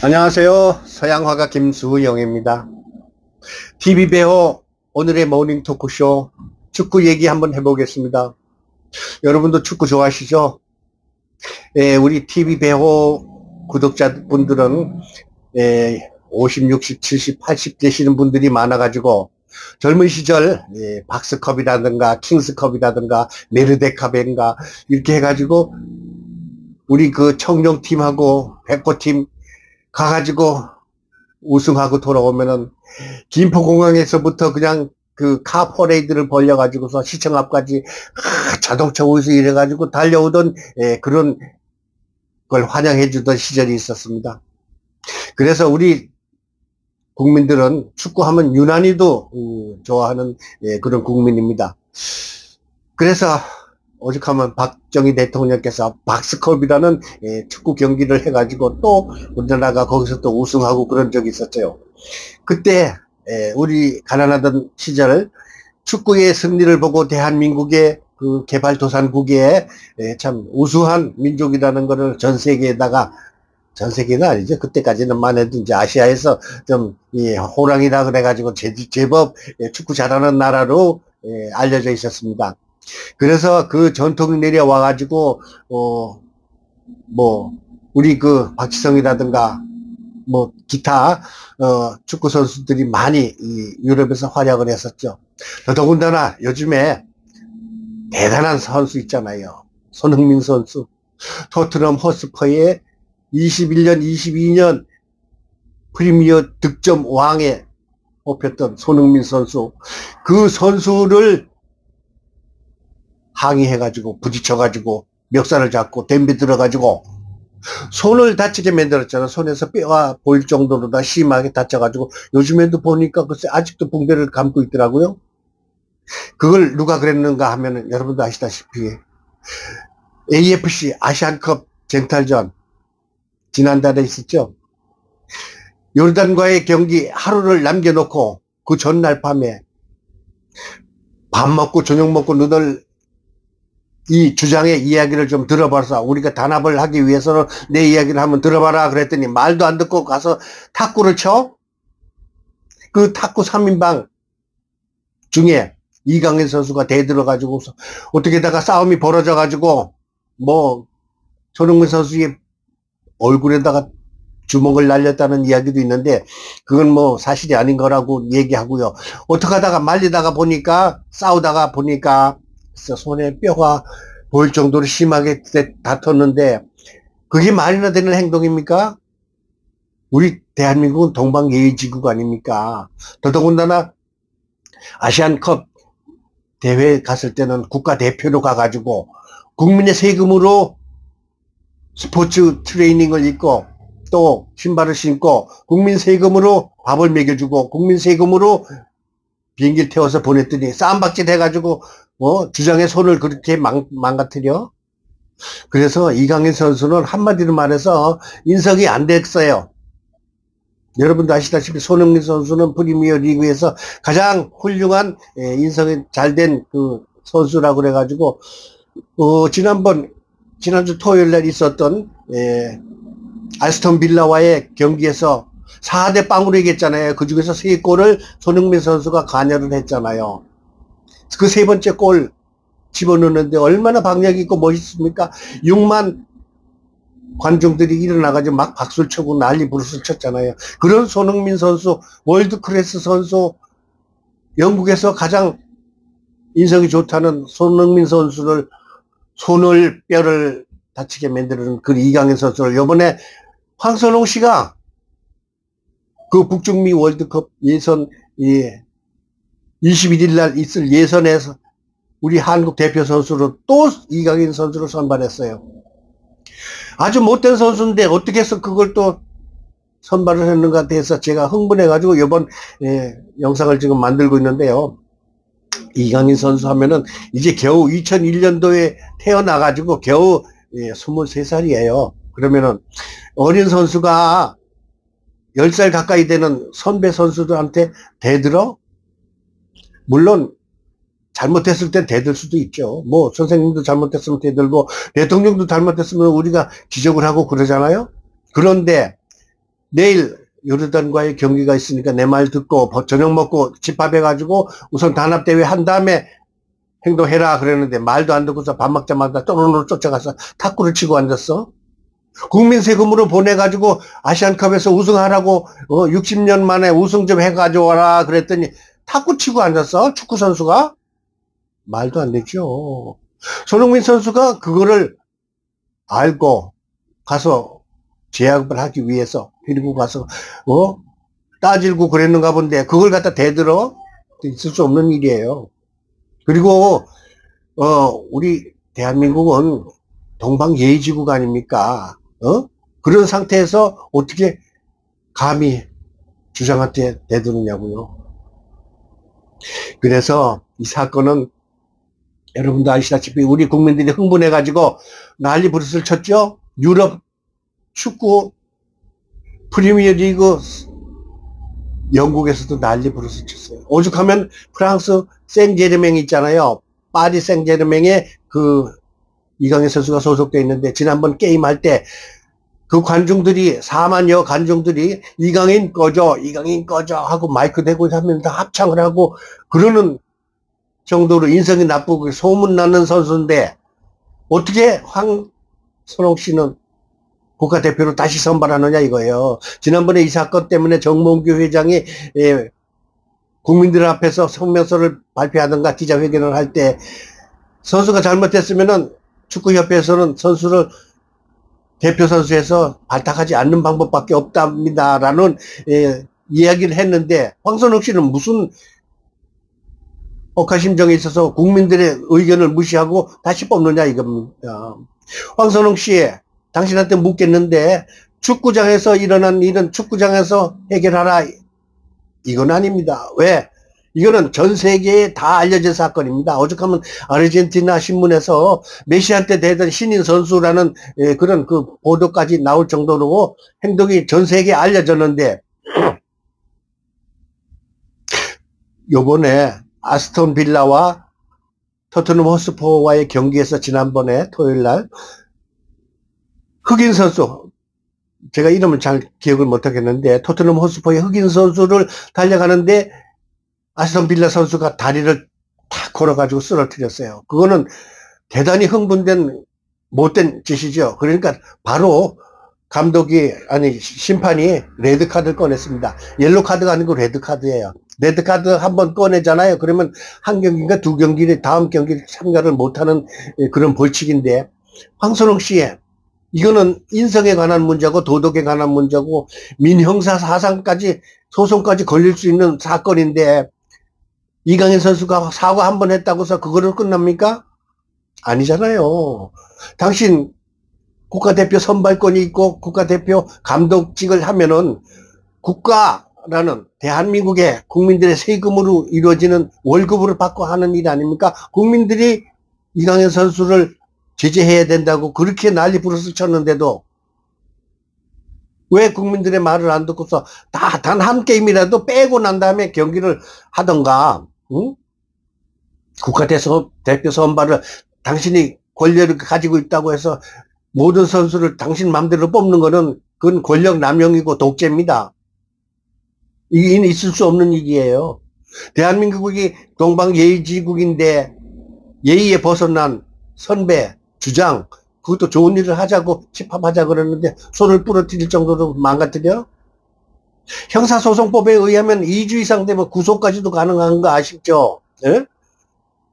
안녕하세요. 서양화가 김수영입니다. TV배호 오늘의 모닝 토크쇼 축구 얘기 한번 해보겠습니다. 여러분도 축구 좋아하시죠? 우리 TV배호 구독자분들은 50, 60, 70, 80 되시는 분들이 많아가지고 젊은 시절 박스컵이라든가 킹스컵이라든가 메르데카벤가 이렇게 해가지고 우리 그 청룡팀하고 백호팀 가가지고 우승하고 돌아오면은 김포공항에서부터 그냥 그 카 퍼레이드를 벌려가지고서 시청 앞까지 자동차 우승 이래가지고 달려오던 그런 걸 환영해주던 시절이 있었습니다. 그래서 우리 국민들은 축구하면 유난히도 좋아하는 그런 국민입니다. 그래서 오죽하면 박정희 대통령께서 박스컵이라는 축구 경기를 해가지고 또 우리나라가 거기서 또 우승하고 그런 적이 있었죠. 그때 우리 가난하던 시절 축구의 승리를 보고 대한민국의 그 개발도상국의 참 우수한 민족이라는 것을 전 세계에다가, 전 세계는 아니죠. 그때까지는만 해도 이제 아시아에서 좀 호랑이라 그래가지고 제법 축구 잘하는 나라로 알려져 있었습니다. 그래서 그 전통이 내려와가지고, 우리 그 박지성이라든가, 기타, 축구 선수들이 많이 유럽에서 활약을 했었죠. 더더군다나 요즘에 대단한 선수 있잖아요. 손흥민 선수. 토트넘 호스퍼의 21년, 22년 프리미어 득점 왕에 뽑혔던 손흥민 선수. 그 선수를 항의해가지고 부딪혀가지고 멱살을 잡고 댐비 들어가지고 손을 다치게 만들었잖아. 손에서 뼈가 보일 정도로 다 심하게 다쳐가지고 요즘에도 보니까 글쎄 아직도 붕대를 감고 있더라고요. 그걸 누가 그랬는가 하면은 여러분도 아시다시피 AFC 아시안컵 쟁탈전 지난달에 있었죠. 요르단과의 경기 하루를 남겨놓고 그 전날 밤에 밥 먹고 저녁 먹고 너들 이 주장의 이야기를 좀 들어봐서 우리가 단합을 하기 위해서는 내 이야기를 한번 들어봐라 그랬더니 말도 안 듣고 가서 탁구를 쳐? 그 탁구 3인방 중에 이강인 선수가 대들어가지고 어떻게다가 싸움이 벌어져가지고 손흥민 선수의 얼굴에다가 주먹을 날렸다는 이야기도 있는데 그건 사실이 아닌 거라고 얘기하고요. 어떻게 하다가 말리다가 보니까 싸우다가 보니까 손에 뼈가 보일 정도로 심하게 다퉜는데 그게 말이나 되는 행동입니까? 우리 대한민국은 동방예의지국 아닙니까? 더더군다나 아시안컵 대회 갔을 때는 국가대표로 가가지고 국민의 세금으로 스포츠 트레이닝을 입고 또 신발을 신고 국민 세금으로 밥을 먹여주고 국민 세금으로 비행기를 태워서 보냈더니 쌈박질 해가지고 주장의 손을 그렇게 망가뜨려? 그래서 이강인 선수는 한마디로 말해서 인석이 안 됐어요. 여러분도 아시다시피 손흥민 선수는 프리미어 리그에서 가장 훌륭한 인성이 잘된 그 선수라고 그래가지고 지난주 토요일 날 있었던 아스톤 빌라와의 경기에서 4대 0으로 이겼잖아요. 그 중에서 3골을 손흥민 선수가 관여를 했잖아요. 그 세 번째 골 집어넣는데 얼마나 박력 있고 멋있습니까? 6만 관중들이 일어나가지고 막 박수를 쳐고 난리 부르스 쳤잖아요. 그런 손흥민 선수, 월드 클래스 선수, 영국에서 가장 인성이 좋다는 손흥민 선수를 손을 뼈를 다치게 만드는 그 이강인 선수를 이번에 황선홍 씨가 그 북중미 월드컵 예선 21일 날 있을 예선에서 우리 한국 대표 선수로 또 이강인 선수를 선발했어요. 아주 못된 선수인데 어떻게 해서 그걸 또 선발을 했는가 해서 제가 흥분해가지고 이번 영상을 지금 만들고 있는데요. 이강인 선수 하면은 이제 겨우 2001년도에 태어나가지고 겨우 23살이에요. 그러면은 어린 선수가 10살 가까이 되는 선배 선수들한테 대들어? 물론 잘못했을 땐 대들 수도 있죠. 선생님도 잘못했으면 대들고 대통령도 잘못했으면 우리가 지적을 하고 그러잖아요. 그런데 내일 요르단과의 경기가 있으니까 내 말 듣고 저녁 먹고 집합해가지고 우선 단합대회 한 다음에 행동해라 그랬는데 말도 안 듣고서 밥 먹자마자 또르르 쫓아가서 탁구를 치고 앉았어. 국민 세금으로 보내가지고 아시안컵에서 우승하라고 60년 만에 우승 좀 해가지고 와라 그랬더니 탁구 치고 앉았어. 축구 선수가. 말도 안 되죠. 손흥민 선수가 그거를 알고 가서 제압을 하기 위해서 데리고 가서 따지고 그랬는가 본데 그걸 갖다 대들어 있을 수 없는 일이에요. 그리고 우리 대한민국은 동방예의지국 아닙니까? 그런 상태에서 어떻게 감히 주장한테 대드느냐고요. 그래서 이 사건은 여러분도 아시다시피 우리 국민들이 흥분해가지고 난리 부르스를 쳤죠. 유럽 축구 프리미어리그 영국에서도 난리 부르스를 쳤어요. 오죽하면 프랑스 생제르맹 있잖아요. 파리 생제르맹에 이강인 선수가 소속되어 있는데 지난번 게임할 때 그 관중들이 4만여 관중들이 이강인 꺼져 하고 마이크 대고 하면 다 합창을 하고 그러는 정도로 인성이 나쁘고 소문나는 선수인데 어떻게 황선홍 씨는 국가대표로 다시 선발하느냐 이거예요. 지난번에 이 사건 때문에 정몽규 회장이 국민들 앞에서 성명서를 발표하든가 기자회견을 할 때 선수가 잘못했으면은 축구협회에서는 선수를 대표 선수에서 발탁하지 않는 방법밖에 없답니다라는 이야기를 했는데 황선홍 씨는 무슨 억하심정에 있어서 국민들의 의견을 무시하고 다시 뽑느냐 이겁니다. 황선홍 씨, 당신한테 묻겠는데 축구장에서 일어난 일은 축구장에서 해결하라 이건 아닙니다. 왜? 이거는 전 세계에 다 알려진 사건입니다. 오죽하면 아르헨티나 신문에서 메시한테 대던 신인 선수라는 그런 그 보도까지 나올 정도로 행동이 전 세계에 알려졌는데 요번에 아스톤 빌라와 토트넘 호스퍼와의 경기에서 지난번에 토요일날 흑인 선수 제가 이름을 잘 기억을 못하겠는데 토트넘 호스퍼의 흑인 선수를 달려가는데 아스톤 빌라 선수가 다리를 탁 걸어가지고 쓰러뜨렸어요. 그거는 대단히 흥분된 못된 짓이죠. 그러니까 바로 심판이 레드카드를 꺼냈습니다. 옐로카드가 아니고 레드카드예요. 레드카드 한번 꺼내잖아요. 그러면 한 경기인가 두 경기를 다음 경기를 참가를 못하는 그런 벌칙인데 황선홍 씨 이거는 인성에 관한 문제고 도덕에 관한 문제고 민형사 사상까지 소송까지 걸릴 수 있는 사건인데 이강인 선수가 사과 한 번 했다고 해서 그거를 끝납니까? 아니잖아요. 당신 국가대표 선발권이 있고 국가대표 감독직을 하면은 국가라는 대한민국의 국민들의 세금으로 이루어지는 월급을 받고 하는 일 아닙니까? 국민들이 이강인 선수를 제재해야 된다고 그렇게 난리 부르스 쳤는데도 왜 국민들의 말을 안 듣고서 단 한 게임이라도 빼고 난 다음에 경기를 하던가 응? 국가대표 선발을 당신이 권력을 가지고 있다고 해서 모든 선수를 당신 마음대로 뽑는 거는 그건 권력 남용이고 독재입니다. 이게 있을 수 없는 일이에요. 대한민국이 동방예의지국인데 예의에 벗어난 선배, 주장 그것도 좋은 일을 하자고 집합하자 그러는데 손을 부러뜨릴 정도로 망가뜨려? 형사소송법에 의하면 2주 이상 되면 구속까지도 가능한 거 아시죠? 예?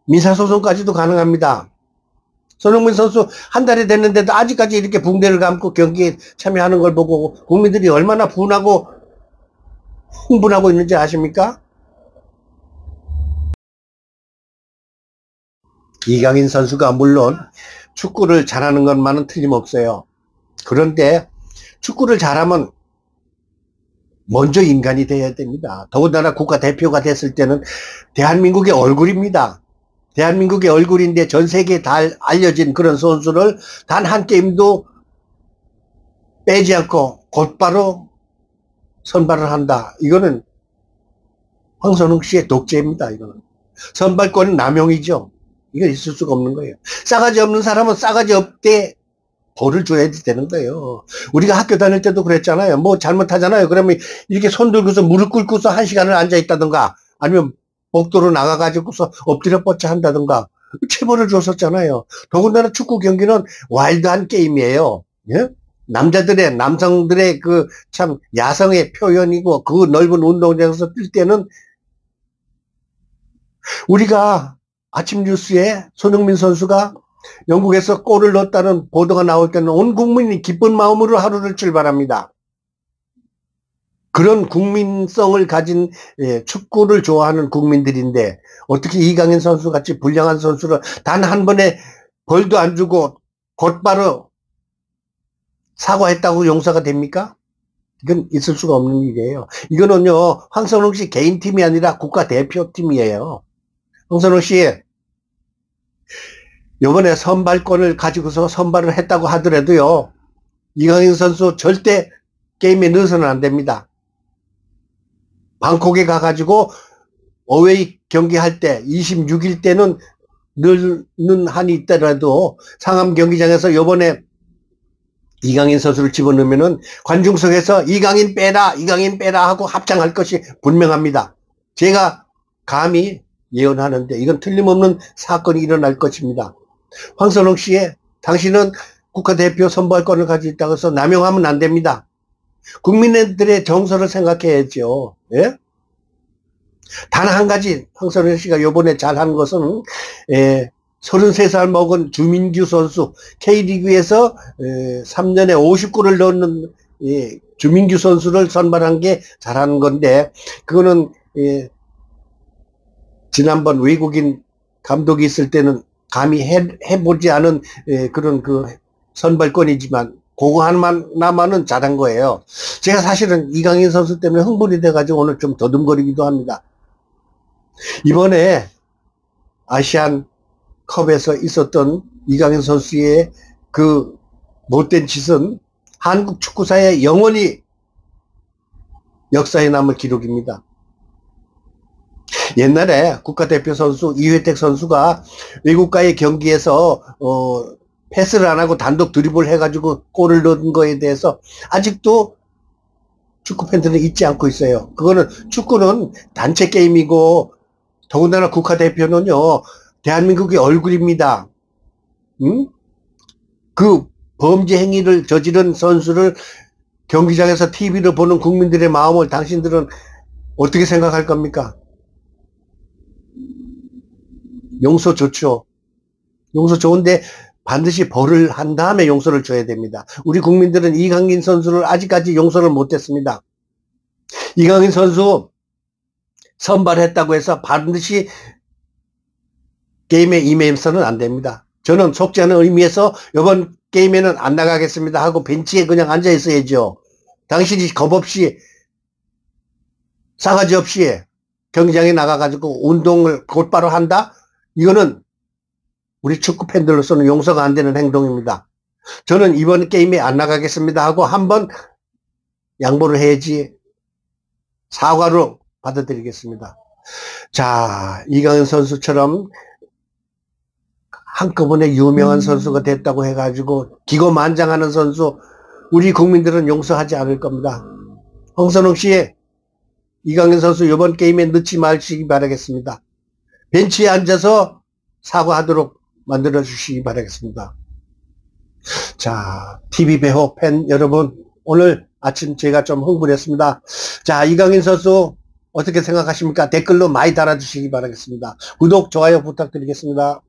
민사소송까지도 가능합니다. 손흥민 선수 한 달이 됐는데도 아직까지 이렇게 붕대를 감고 경기에 참여하는 걸 보고 국민들이 얼마나 분하고 흥분하고 있는지 아십니까? 이강인 선수가 물론 축구를 잘하는 것만은 틀림없어요. 그런데 축구를 잘하면 먼저 인간이 돼야 됩니다. 더군다나 국가대표가 됐을 때는 대한민국의 얼굴입니다. 대한민국의 얼굴인데 전 세계에 다 알려진 그런 선수를 단 한 게임도 빼지 않고 곧바로 선발을 한다. 이거는 황선홍 씨의 독재입니다. 이거는 선발권은 남용이죠. 이거 있을 수가 없는 거예요. 싸가지 없는 사람은 싸가지 없대 벌을 줘야 되는 거예요. 우리가 학교 다닐 때도 그랬잖아요. 뭐 잘못하잖아요. 그러면 이렇게 손 들고서 무릎 꿇고서 1시간을 앉아 있다든가 아니면 복도로 나가가지고서 엎드려 뻗쳐 한다든가 체벌을 줬었잖아요. 더군다나 축구 경기는 와일드한 게임이에요. 예? 남성들의 그 참 야성의 표현이고 그 넓은 운동장에서 뛸 때는 우리가 아침 뉴스에 손흥민 선수가 영국에서 골을 넣었다는 보도가 나올 때는 온 국민이 기쁜 마음으로 하루를 출발합니다. 그런 국민성을 가진 축구를 좋아하는 국민들인데 어떻게 이강인 선수 같이 불량한 선수를 단 한 번에 벌도 안 주고 곧바로 사과했다고 용서가 됩니까? 이건 있을 수가 없는 일이에요. 이거는요, 황선홍 씨 개인 팀이 아니라 국가대표팀이에요. 황선홍 씨, 이번에 선발권을 가지고서 선발을 했다고 하더라도요, 이강인 선수 절대 게임에 넣어서는 안 됩니다. 방콕에 가가지고 어웨이 경기할 때 26일 때는 넣는 한이 있더라도 상암 경기장에서 이번에 이강인 선수를 집어넣으면은 관중석에서 이강인 빼라 하고 합창할 것이 분명합니다. 제가 감히 예언하는데 이건 틀림없는 사건이 일어날 것입니다. 황선홍 씨의 당신은 국가대표 선발권을 가지고 있다고 해서 남용하면 안 됩니다. 국민들의 정서를 생각해야죠. 예? 단 한 가지 황선홍 씨가 이번에 잘한 것은 33살 먹은 주민규 선수 K리그에서 3년에 50골을 넣는 주민규 선수를 선발한 게 잘한 건데 그거는 지난번 외국인 감독이 있을 때는 감히 해보지 않은 그런 그 선발권이지만 그거 하나만은 잘한 거예요. 제가 사실은 이강인 선수 때문에 흥분이 돼가지고 오늘 좀 더듬거리기도 합니다. 이번에 아시안 컵에서 있었던 이강인 선수의 그 못된 짓은 한국 축구사에 영원히 역사에 남을 기록입니다. 옛날에 국가대표 선수 이회택 선수가 외국과의 경기에서 패스를 안 하고 단독 드리블 해가지고 골을 넣은 거에 대해서 아직도 축구 팬들은 잊지 않고 있어요. 그거는 축구는 단체 게임이고 더군다나 국가대표는요 대한민국의 얼굴입니다. 응? 그 범죄 행위를 저지른 선수를 경기장에서 TV로 보는 국민들의 마음을 당신들은 어떻게 생각할 겁니까? 용서 좋죠. 용서 좋은데 반드시 벌을 한 다음에 용서를 줘야 됩니다. 우리 국민들은 이강인 선수를 아직까지 용서를 못했습니다. 이강인 선수 선발했다고 해서 반드시 게임에 임해서는 안 됩니다. 저는 속지 않은 의미에서 이번 게임에는 안 나가겠습니다 하고 벤치에 그냥 앉아 있어야죠. 당신이 겁없이 싸가지 없이 경기장에 나가가지고 운동을 곧바로 한다? 이거는 우리 축구 팬들로서는 용서가 안 되는 행동입니다. 저는 이번 게임에 안 나가겠습니다 하고 한번 양보를 해야지 사과로 받아들이겠습니다. 자, 이강인 선수처럼 한꺼번에 유명한 선수가 됐다고 해가지고 기고만장하는 선수 우리 국민들은 용서하지 않을 겁니다. 황선홍 씨, 이강인 선수 이번 게임에 넣지 마시기 바라겠습니다. 벤치에 앉아서 사과하도록 만들어 주시기 바라겠습니다. 자, TV 배호 팬 여러분, 오늘 아침 제가 좀 흥분했습니다. 자, 이강인 선수 어떻게 생각하십니까? 댓글로 많이 달아주시기 바라겠습니다. 구독, 좋아요 부탁드리겠습니다.